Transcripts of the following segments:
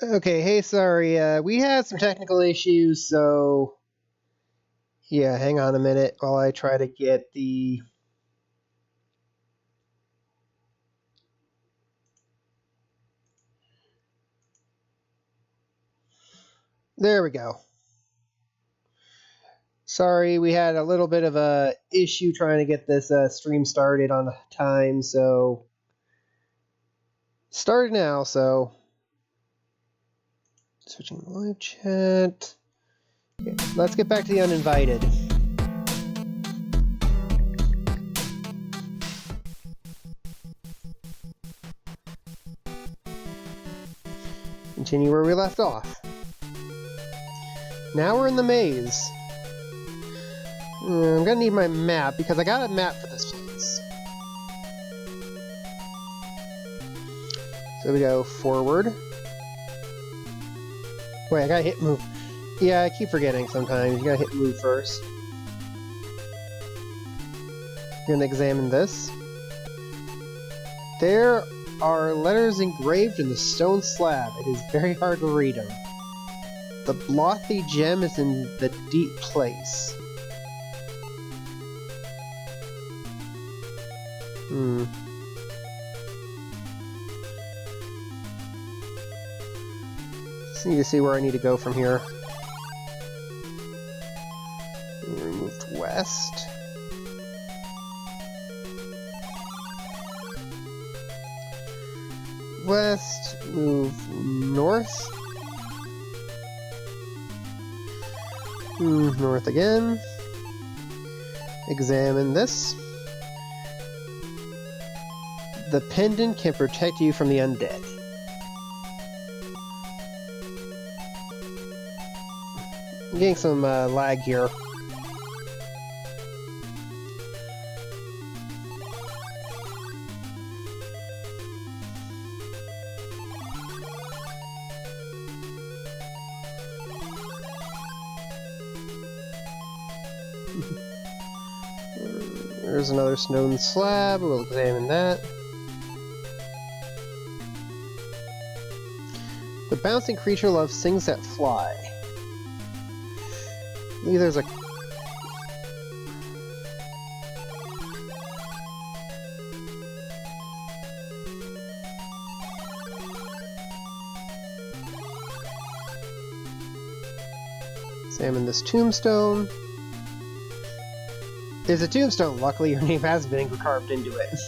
Okay, hey, sorry, we had some technical issues, so yeah, hang on a minute while I try to get the... There we go. Sorry, we had a little bit of a issue trying to get this stream started on time, so... Started now, so... Switching the live chat... Okay, let's get back to the Uninvited. Continue where we left off. Now we're in the maze. I'm gonna need my map, because I got a map for this place. So we go forward. Wait, I gotta hit move. Yeah, I keep forgetting sometimes. You gotta hit move first. You're gonna examine this. There are letters engraved in the stone slab. It is very hard to read them. The blothy gem is in the deep place. Just need to see where I need to go from here. We moved west. West, move north. North again. Examine this. The pendant can protect you from the undead. I'm getting some lag here. There's another stone slab. We'll examine that. The bouncing creature loves things that fly. Maybe there's a... Examine this tombstone. There's a tombstone. Luckily, your name has been carved into it.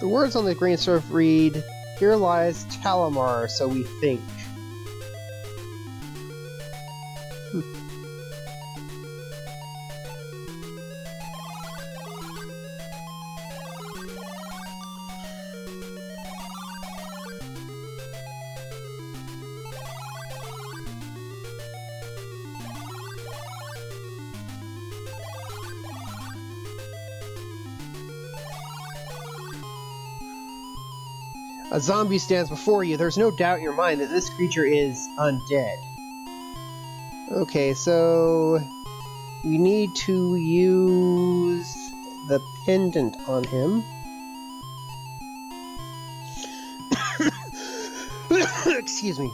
The words on the green surf read, "Here lies Talamar, so we think." A zombie stands before you. There's no doubt in your mind that this creature is undead. Okay, so... we need to use the pendant on him. Excuse me.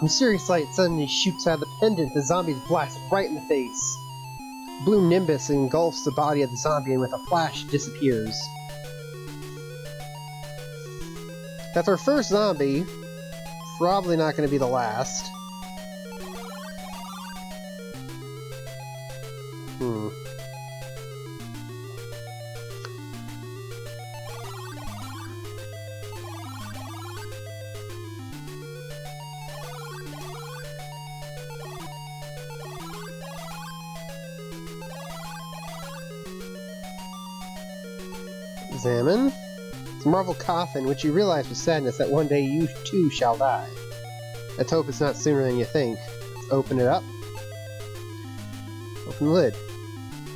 A mysterious light suddenly shoots out of the pendant. The zombie is blasted right in the face. Blue nimbus engulfs the body of the zombie and with a flash disappears. That's our first zombie. Probably not going to be the last. Examine. It's a marble coffin, which you realize with sadness that one day you too shall die. Let's hope it's not sooner than you think. Let's open it up. Open the lid.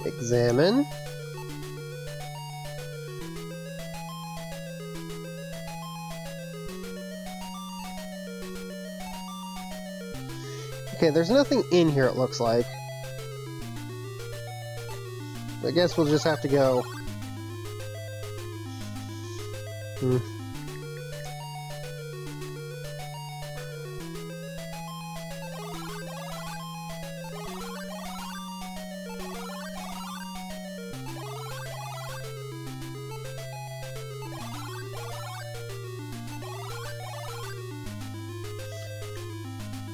Examine. Okay, there's nothing in here, it looks like. I guess we'll just have to go.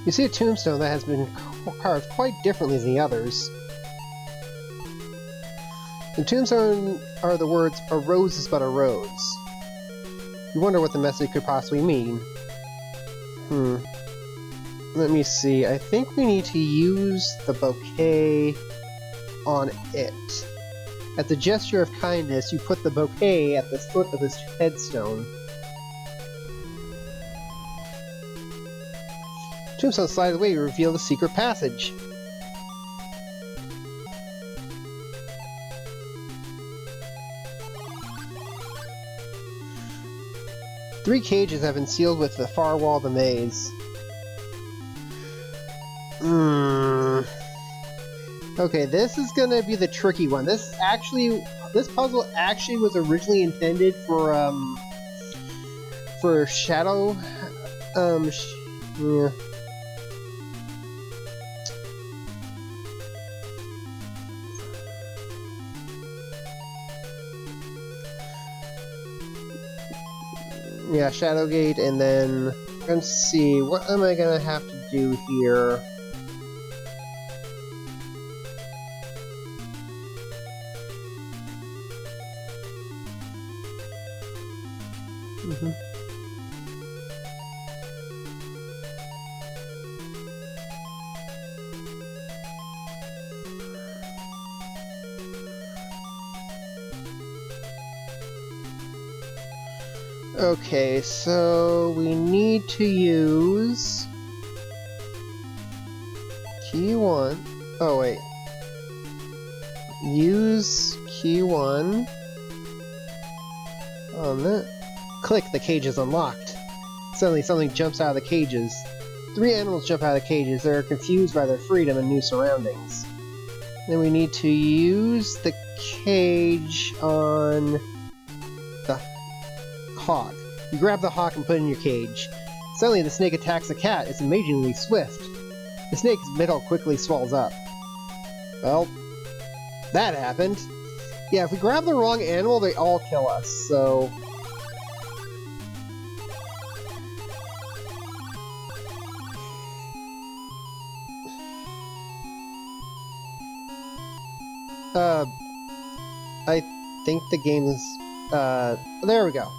You see a tombstone that has been carved quite differently than the others. The tombstone are the words, "A rose is but a rose." You wonder what the message could possibly mean. Let me see. I think we need to use the bouquet on it. At the gesture of kindness, you put the bouquet at the foot of this headstone. Tombstone slide away to reveal the secret passage. Three cages have been sealed with the far wall of the maze. Okay, this is gonna be the tricky one. This puzzle actually was originally intended for Shadow, yeah. Yeah, Shadowgate, and then let's see, what am I gonna have to do here? Okay, so we need to use key 1. Oh wait. Use key 1 on that. Click, the cage is unlocked. Suddenly something jumps out of the cages. 3 animals jump out of the cages. They're confused by their freedom and new surroundings. Then we need to use the cage on the hawk. You grab the hawk and put it in your cage. Suddenly the snake attacks the cat. It's amazingly swift. The snake's middle quickly swells up. Well, that happened. Yeah, if we grab the wrong animal, they all kill us, so... I think the game is... there we go.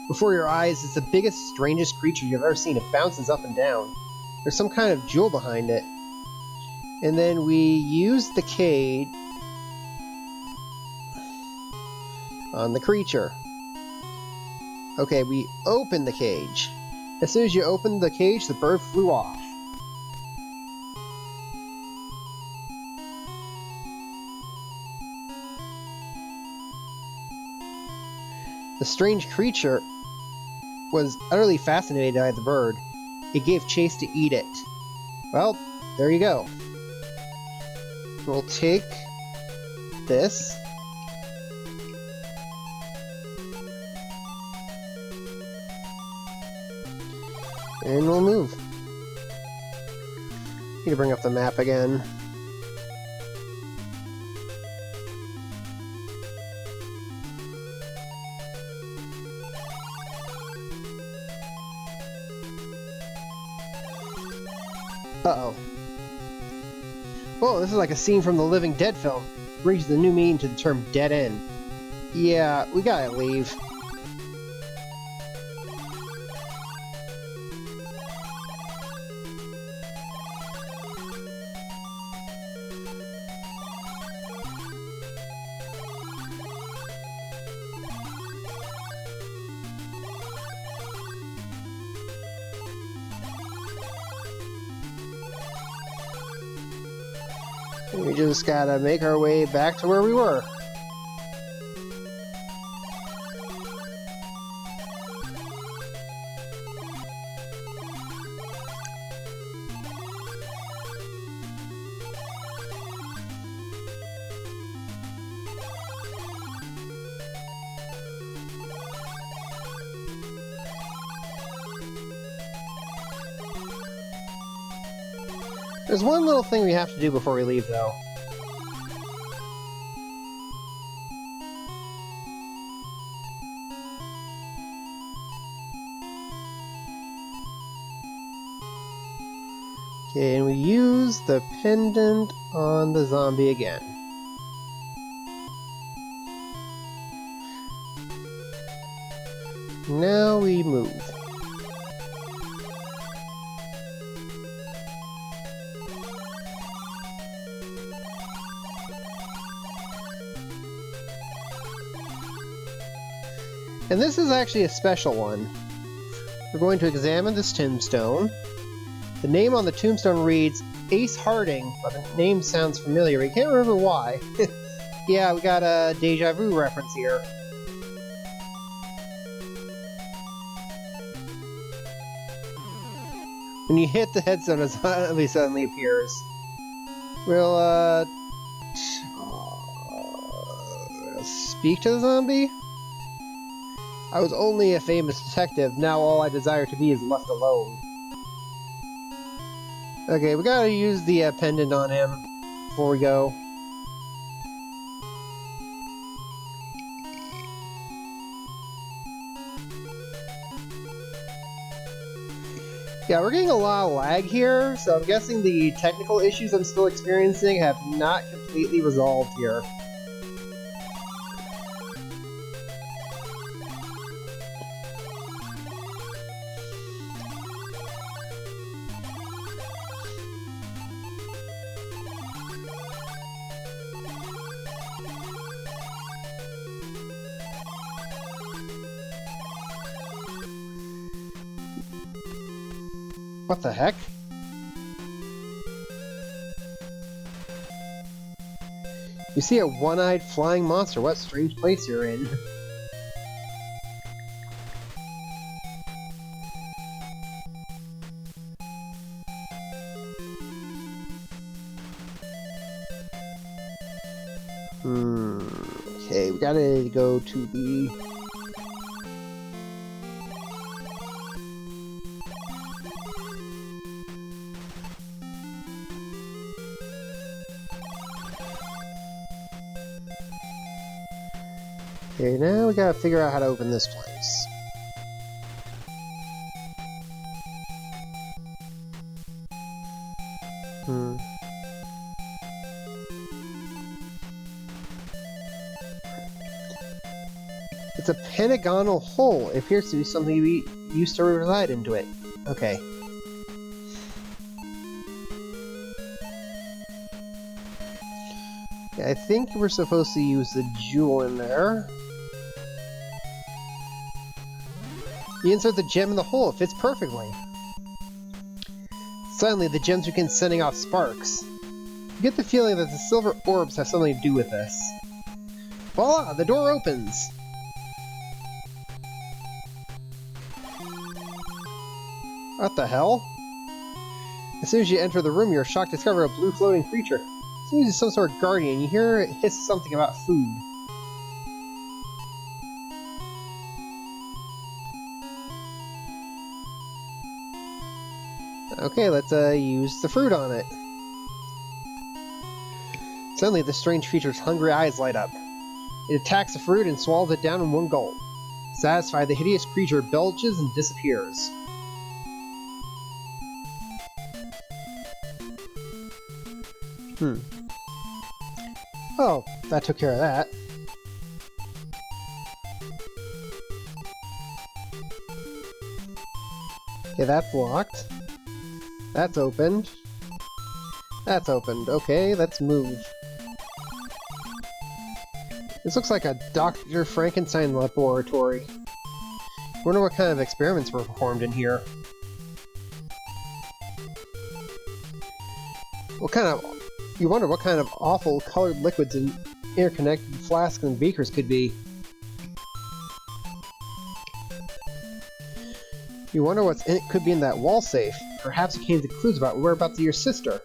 Before your eyes is the biggest, strangest creature you've ever seen. It bounces up and down. There's some kind of jewel behind it. And then we use the cage on the creature. Okay, we open the cage. As soon as you open the cage, the bird flew off. The strange creature was utterly fascinated by the bird. It gave chase to eat it. Well, there you go. We'll take this. And we'll move. Need to bring up the map again. Uh-oh. Whoa, this is like a scene from the Living Dead film. Brings the new meaning to the term dead end. Yeah, we gotta leave. We just gotta make our way back to where we were. There's one little thing we have to do before we leave, though. Okay, and we use the pendant on the zombie again. Now we move. And this is actually a special one. We're going to examine this tombstone. The name on the tombstone reads Ace Harding, but the name sounds familiar. We can't remember why. Yeah, we got a deja vu reference here. When you hit the headstone, a zombie suddenly appears. We'll, speak to the zombie? I was only a famous detective, now all I desire to be is left alone. Okay, we gotta use the pendant on him before we go. Yeah, we're getting a lot of lag here, so I'm guessing the technical issues I'm still experiencing have not completely resolved here. What the heck? You see a one-eyed flying monster. What strange place you're in. Okay, we gotta go to the... Okay, now we gotta figure out how to open this place. It's a pentagonal hole. It appears to be something we used to reside into it. Okay. Yeah, I think we're supposed to use the jewel in there. You insert the gem in the hole, it fits perfectly. Suddenly, the gems begin sending off sparks. You get the feeling that the silver orbs have something to do with this. Voila! The door opens! What the hell? As soon as you enter the room, you're shocked to discover a blue floating creature. As soon as it's some sort of guardian, you hear it hiss something about food. Okay, let's use the fruit on it. Suddenly, the strange creature's hungry eyes light up. It attacks the fruit and swallows it down in one gulp. Satisfied, the hideous creature belches and disappears. Oh, that took care of that. Okay, that's locked. That's opened. That's opened. Okay, let's move. This looks like a Dr. Frankenstein laboratory. Wonder what kind of experiments were performed in here. You wonder what kind of awful colored liquids in interconnected flasks and beakers could be. You wonder what could be in that wall safe. Perhaps it contains clues about whereabouts of your sister.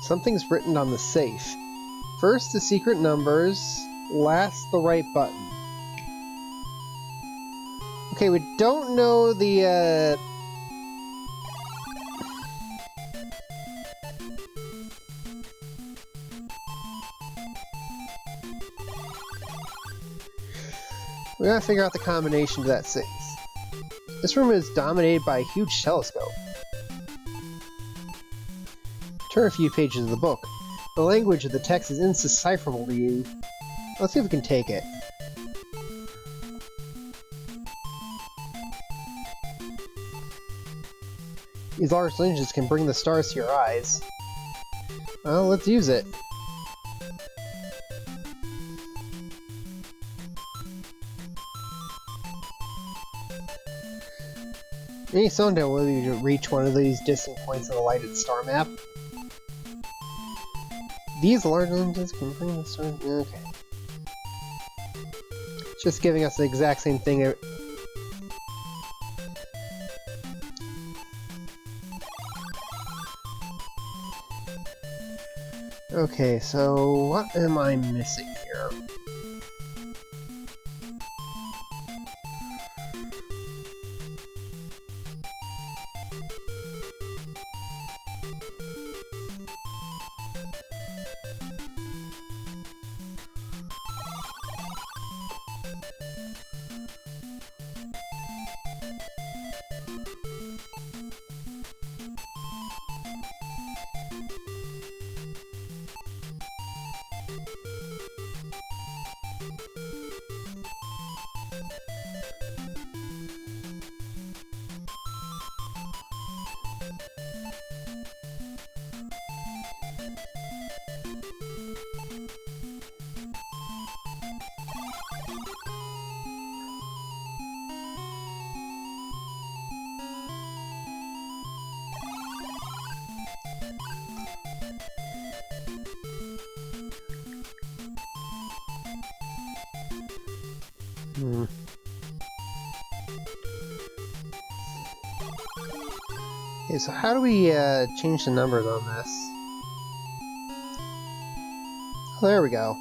Something's written on the safe. First the secret numbers, last the right button. Okay, we don't know the We gotta figure out the combination to that safe. This room is dominated by a huge telescope. Turn a few pages of the book. The language of the text is indecipherable to you. Let's see if we can take it. These large lenses can bring the stars to your eyes. Well, let's use it. Maybe someday we'll be able to reach one of these distant points on the lighted star map. These large lenses can bring the stars... Okay. It's just giving us the exact same thing. Okay, so what am I missing here? Okay, so how do we change the numbers on this? Oh, there we go.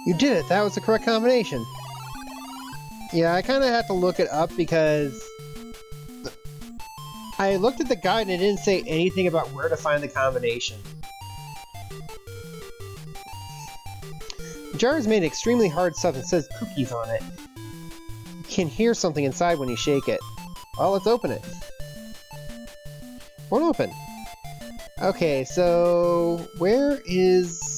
You did it! That was the correct combination! Yeah, I kinda had to look it up because... I looked at the guide and it didn't say anything about where to find the combination. The jar is made of extremely hard stuff and says cookies on it. You can hear something inside when you shake it. Well, let's open it. Won't open. Okay, so... where is...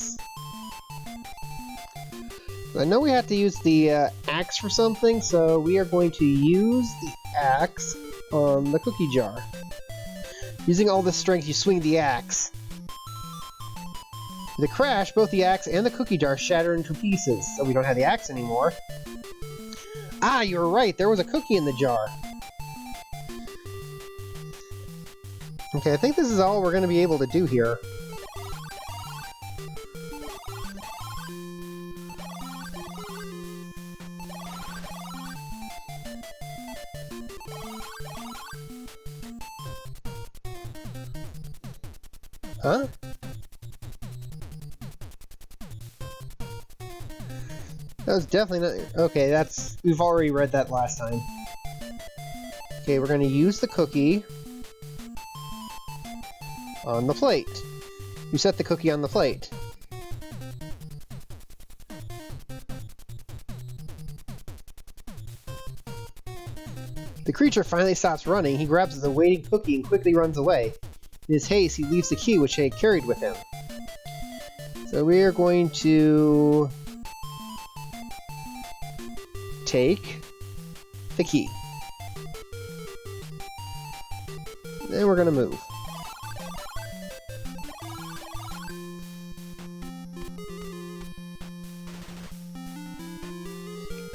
I know we have to use the axe for something, so we are going to use the axe on the cookie jar. Using all the strength, you swing the axe. With a crash, both the axe and the cookie jar shatter into pieces, so we don't have the axe anymore. Ah, you were right, there was a cookie in the jar. Okay, I think this is all we're going to be able to do here. Huh? That was definitely not... Okay, that's... We've already read that last time. Okay, we're gonna use the cookie on the plate. You set the cookie on the plate. The creature finally stops running. He grabs the waiting cookie and quickly runs away. In his haste, he leaves the key which he had carried with him. So we are going to take the key. Then we're going to move.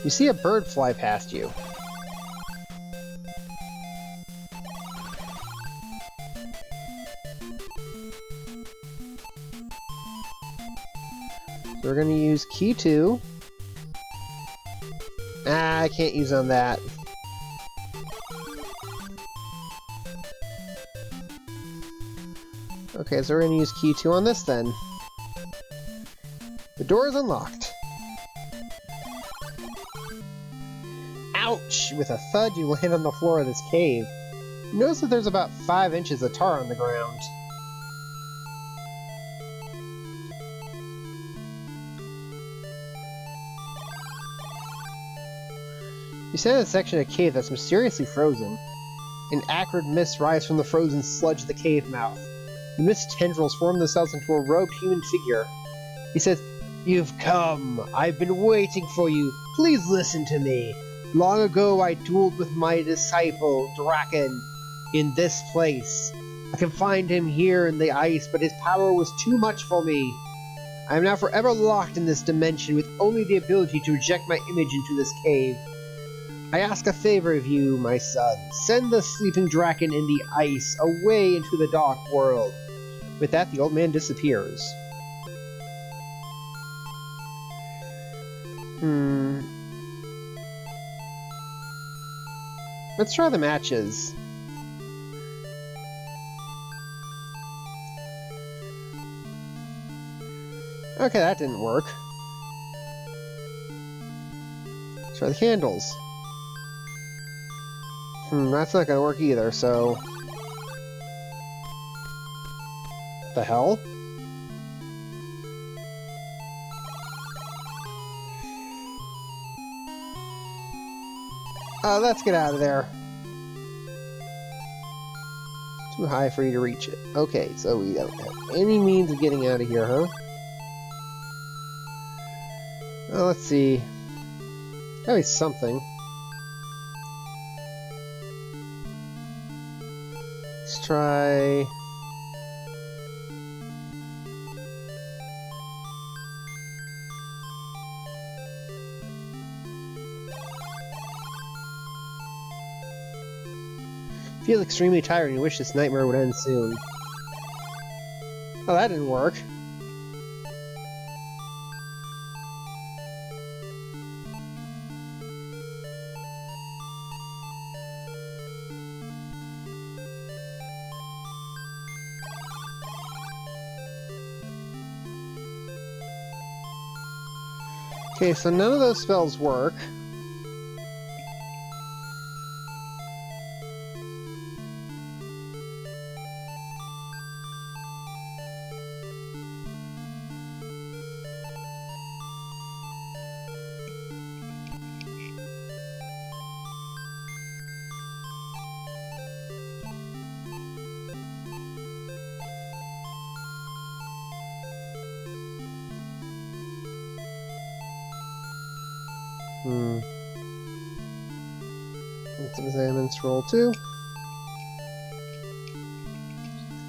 You see a bird fly past you. So we're going to use key 2. Ah, I can't use on that. Okay, so we're gonna use key 2 on this then. The door is unlocked. Ouch! With a thud, you land on the floor of this cave. You notice that there's about 5 inches of tar on the ground. You stand in a section of cave that's mysteriously frozen. An acrid mist rises from the frozen sludge of the cave mouth. The mist tendrils form themselves into a robed human figure. He says, "You've come. I've been waiting for you. Please listen to me. Long ago I dueled with my disciple, Draken, in this place. I can find him here in the ice, but his power was too much for me. I am now forever locked in this dimension with only the ability to project my image into this cave. I ask a favor of you, my son. Send the sleeping Draken in the ice away into the dark world." With that, the old man disappears. Let's try the matches. Okay, that didn't work. Let's try the candles. That's not gonna work either, so... What the hell? Let's get out of there. Too high for you to reach it. Okay, so we don't have any means of getting out of here, huh? Well, let's see. Gotta be something. Let's try... Feel extremely tired and you wish this nightmare would end soon. Oh, that didn't work. Okay, so none of those spells work. Let's examine scroll 2.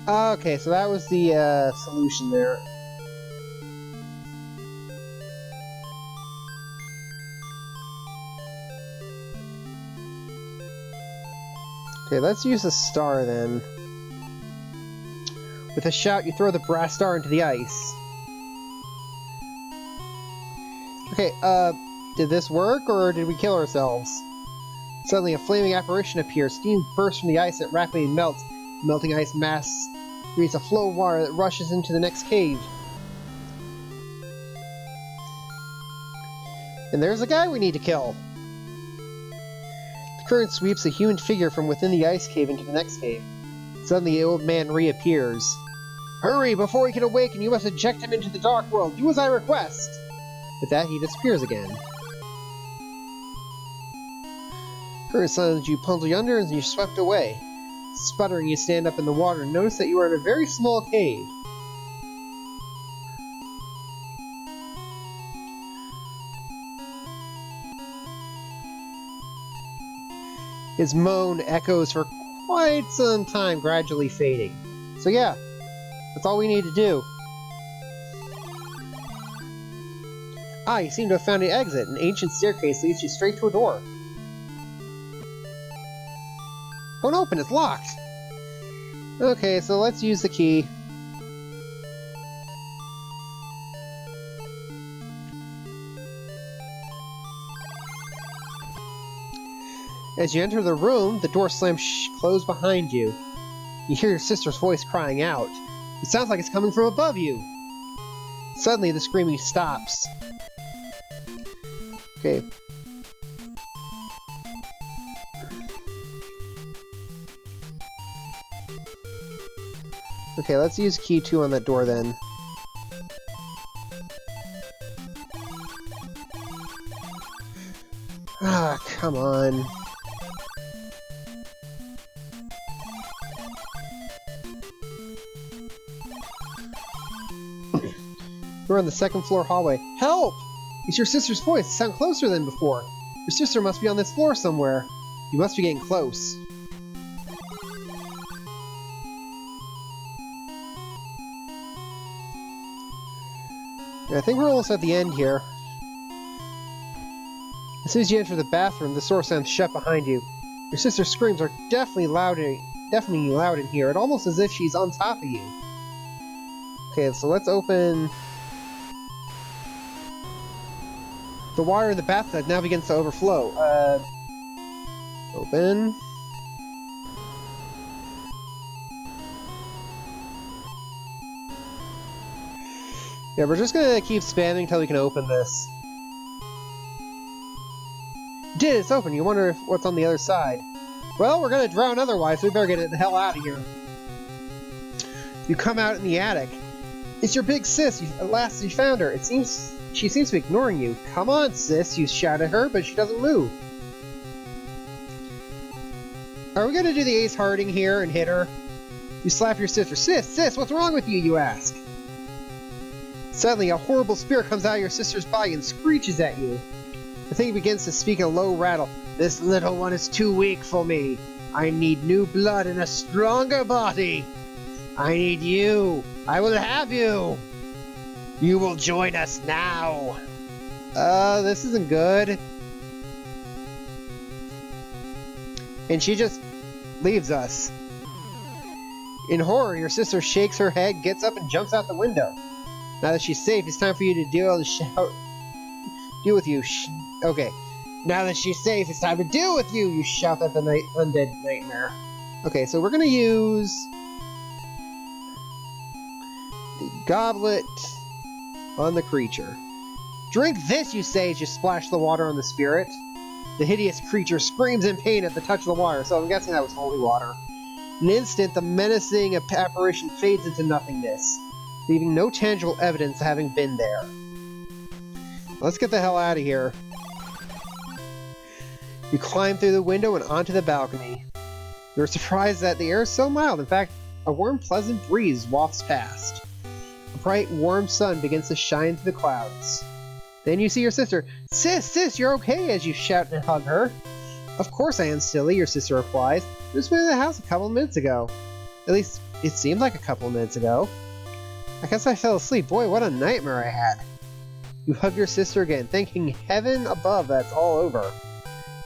Okay, so that was the solution there. Okay, let's use a star then. With a shout, you throw the brass star into the ice. Okay, did this work, or did we kill ourselves? Suddenly, a flaming apparition appears. Steam bursts from the ice and rapidly melts. The melting ice mass creates a flow of water that rushes into the next cave. And there's a guy we need to kill. The current sweeps a human figure from within the ice cave into the next cave. Suddenly, the old man reappears. "Hurry, before he can awaken, you must eject him into the dark world. Do as I request." With that, he disappears again. Current silence, you plunge under and you're swept away. Sputtering, you stand up in the water and notice that you are in a very small cave. His moan echoes for quite some time, gradually fading. So yeah, that's all we need to do. Ah, you seem to have found an exit. An ancient staircase leads you straight to a door. Don't open, it's locked! Okay, so let's use the key. As you enter the room, the door slams closed behind you. You hear your sister's voice crying out. It sounds like it's coming from above you. Suddenly, the screaming stops. Okay. Okay, let's use key 2 on that door then. Ah, come on. We're on the second floor hallway. Help! It's your sister's voice. It sounds closer than before. Your sister must be on this floor somewhere. You must be getting close. I think we're almost at the end here. As soon as you enter the bathroom, the door slams shut behind you. Your sister's screams are definitely loud in here. It's almost as if she's on top of you. Okay, so let's open... The water in the bathtub now begins to overflow. Open. Yeah, we're just gonna keep spamming until we can open this. Did it's open. You wonder what's on the other side. Well, we're gonna drown otherwise, so we better get the hell out of here. You come out in the attic. It's your big sis. At last you found her. She seems to be ignoring you. Come on, sis, you shout at her, but she doesn't move. Are we gonna do the Ace Harding here and hit her? You slap your sister. Sis, what's wrong with you, you ask? Suddenly, a horrible spirit comes out of your sister's body and screeches at you. The thing begins to speak in a low rattle. This little one is too weak for me. I need new blood and a stronger body. I need you. I will have you. You will join us now. This isn't good. And she just leaves us. In horror, your sister shakes her head, gets up, and jumps out the window. Now that she's safe, it's time for you to deal with you. Okay. Now that she's safe, it's time to deal with you, you shout at the undead nightmare. Okay, so we're gonna use the goblet on the creature. Drink this, you say, as you splash the water on the spirit. The hideous creature screams in pain at the touch of the water, so I'm guessing that was holy water. In an instant, the menacing apparition fades into nothingness, leaving no tangible evidence of having been there. Let's get the hell out of here. You climb through the window and onto the balcony. You're surprised that the air is so mild. In fact, a warm, pleasant breeze wafts past. A bright, warm sun begins to shine through the clouds. Then you see your sister. Sis, you're okay, as you shout and hug her. Of course I am, silly, your sister replies. I just went in the house a couple of minutes ago. At least, it seemed like a couple of minutes ago. I guess I fell asleep. Boy, what a nightmare I had. You hug your sister again, thanking heaven above that's all over.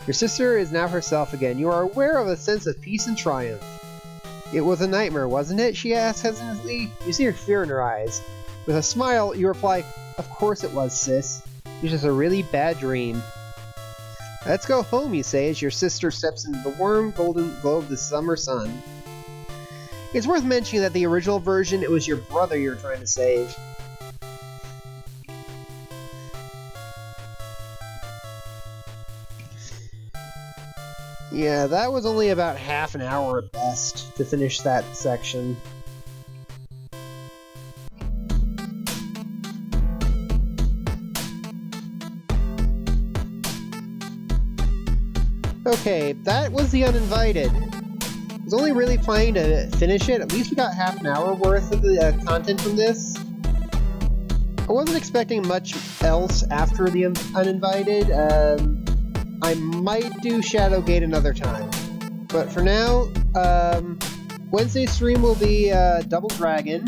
Your sister is now herself again. You are aware of a sense of peace and triumph. It was a nightmare, wasn't it? She asks hesitantly. You see her fear in her eyes. With a smile, you reply, Of course it was, sis. It was just a really bad dream. Let's go home, you say, as your sister steps into the warm, golden glow of the summer sun. It's worth mentioning that the original version, it was your brother you were trying to save. Yeah, that was only about half an hour at best to finish that section. Okay, that was the Uninvited. I was only really planning to finish it. At least we got half an hour worth of the content from this. I wasn't expecting much else after the Uninvited. I might do Shadowgate another time. But for now, Wednesday's stream will be Double Dragon.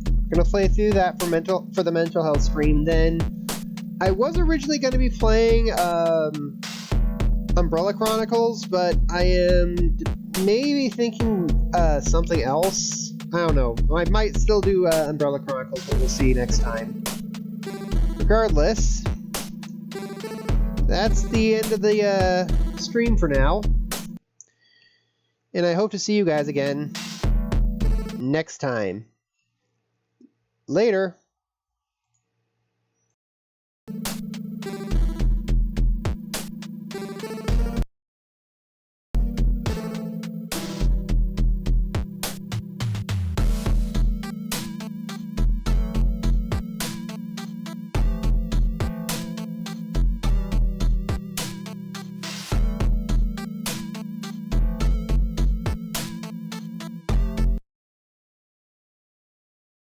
We're gonna play through that for the mental health stream. Then I was originally gonna be playing Umbrella Chronicles, but I am maybe thinking something else. I don't know. I might still do Umbrella Chronicles, but we'll see next time. Regardless, that's the end of the stream for now. and I hope to see you guys again next time. Later!